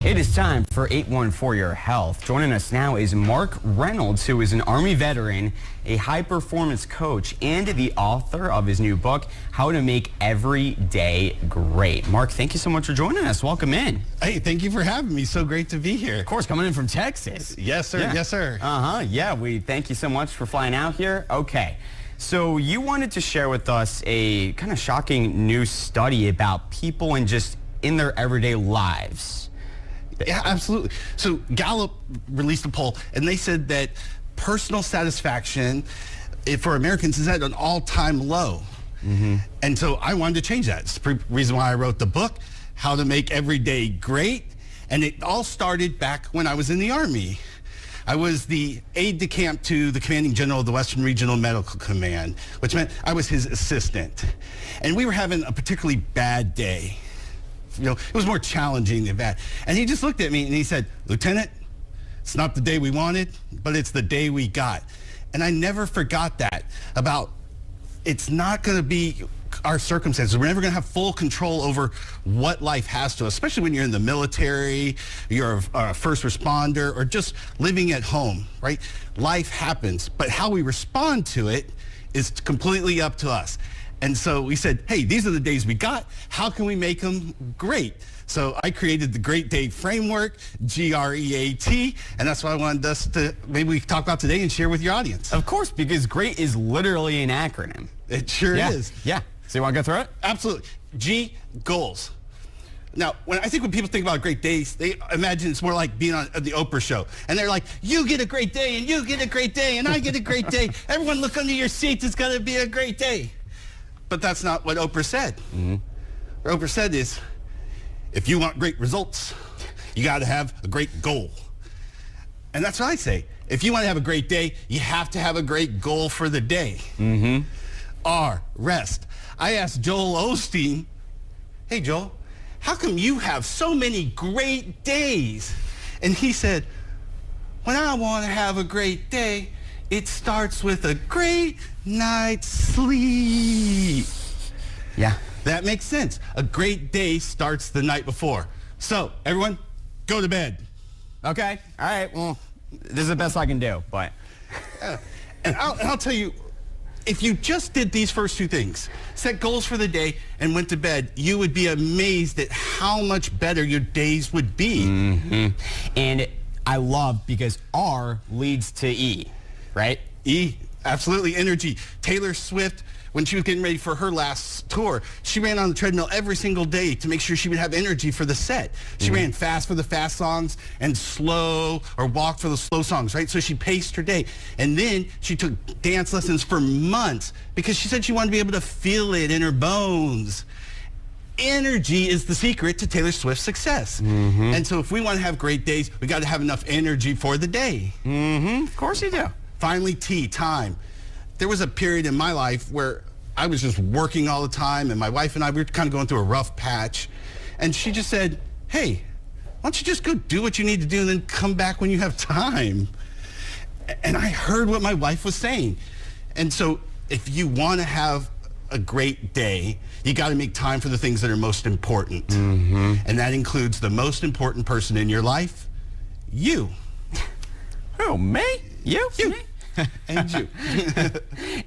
It is time for 814 Your Health. Joining us now is Mark Reynolds, who is an Army veteran, a high-performance coach, and the author of his new book, How to Make Every Day Great. Mark, thank you so much for joining us. Welcome in. Hey, thank you for having me. So great to be here. Of course, coming in from Texas. Yes, sir. Yeah. Yes, sir. Yeah, we thank you so much for flying out here. Okay. So you wanted to share with us a kind of shocking new study about people and just in their everyday lives. Yeah, absolutely. So Gallup released a poll, and they said that personal satisfaction for Americans is at an all-time low. And so I wanted to change that. It's the reason why I wrote the book, How to Make Every Day Great. And it all started back when I was in the Army. I was the aide-de-camp to the commanding general of the Western Regional Medical Command, which meant I was his assistant. And we were having a particularly bad day. You know, it was more challenging than bad. And he just looked at me and he said, "Lieutenant, it's not the day we wanted, but it's the day we got." And I never forgot that about it's not going to be our circumstances. We're never going to have full control over what life has to us, especially when you're in the military, you're a first responder, or just living at home, right? Life happens, but how we respond to it is completely up to us. And so we said, hey, these are the days we got. How can we make them great? So I created the Great Day Framework, GREAT, and that's what I wanted us to maybe talk about today and share with your audience. Of course, because GREAT is literally an acronym. It sure is. Yeah. So you want to go through it? Absolutely. G, goals. Now, when people think about great days, they imagine it's more like being on the Oprah show. And they're like, you get a great day, and you get a great day, and I get a great day. Everyone look under your seats. It's going to be a great day. But that's not what Oprah said. What Oprah said is, if you want great results, you got to have a great goal. And that's what I say. If you want to have a great day, you have to have a great goal for the day. R, rest. I asked Joel Osteen, hey, Joel, how come you have so many great days? And he said, when I want to have a great day, it starts with a great night's sleep. Yeah. That makes sense. A great day starts the night before. So, everyone, go to bed. Okay. All right. Well, this is the best I can do, but. And I'll tell you, if you just did these first two things, set goals for the day and went to bed, you would be amazed at how much better your days would be. And I love because R leads to E, right? E, absolutely, energy. Taylor Swift, when she was getting ready for her last tour, she ran on the treadmill every single day to make sure she would have energy for the set. She ran fast for the fast songs and slow or walked for the slow songs, right? So she paced her day. And then she took dance lessons for months because she said she wanted to be able to feel it in her bones. Energy is the secret to Taylor Swift's success. And so if we want to have great days, we got to have enough energy for the day. Of course you do. Finally, T, time. There was a period in my life where I was just working all the time, and my wife and I, we were kind of going through a rough patch. And she just said, hey, why don't you just go do what you need to do and then come back when you have time? And I heard what my wife was saying. And so if you want to have a great day, you got to make time for the things that are most important. And that includes the most important person in your life, you. Who, me? You? You. Me? And you.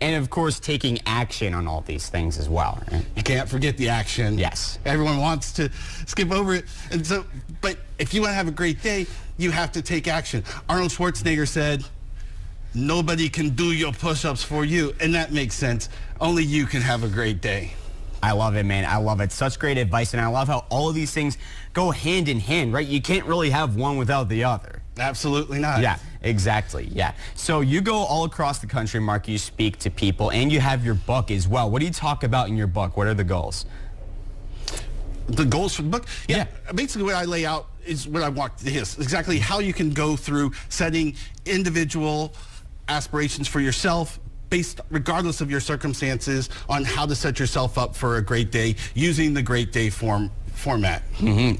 And of course, taking action on all these things as well, right? You can't forget the action. Yes. Everyone wants to skip over it. And so, but if you want to have a great day, you have to take action. Arnold Schwarzenegger said, nobody can do your push-ups for you. And that makes sense. Only you can have a great day. I love it, man. I love it. Such great advice. And I love how all of these things go hand in hand, right? You can't really have one without the other. Absolutely not. Yeah, exactly. Yeah. So you go all across the country, Mark. You speak to people, and you have your book as well. What do you talk about in your book? What are the goals? The goals for the book? Yeah. Basically, what I lay out is what I want to his. Exactly how you can go through setting individual aspirations for yourself, based regardless of your circumstances, on how to set yourself up for a great day using the Great Day format.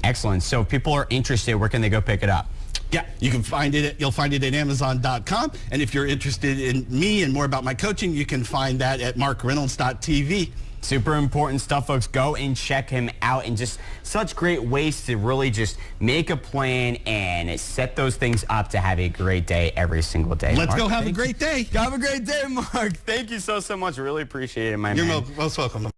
Excellent. So if people are interested, where can they go pick it up? Yeah, you can find it. You'll find it at Amazon.com. And if you're interested in me and more about my coaching, you can find that at markreynolds.tv. Super important stuff, folks. Go and check him out, and just such great ways to really just make a plan and set those things up to have a great day every single day. Let's Mark, go have a great day. Have a great day, Mark. Thank you so much. Really appreciate it, my man. You're most welcome.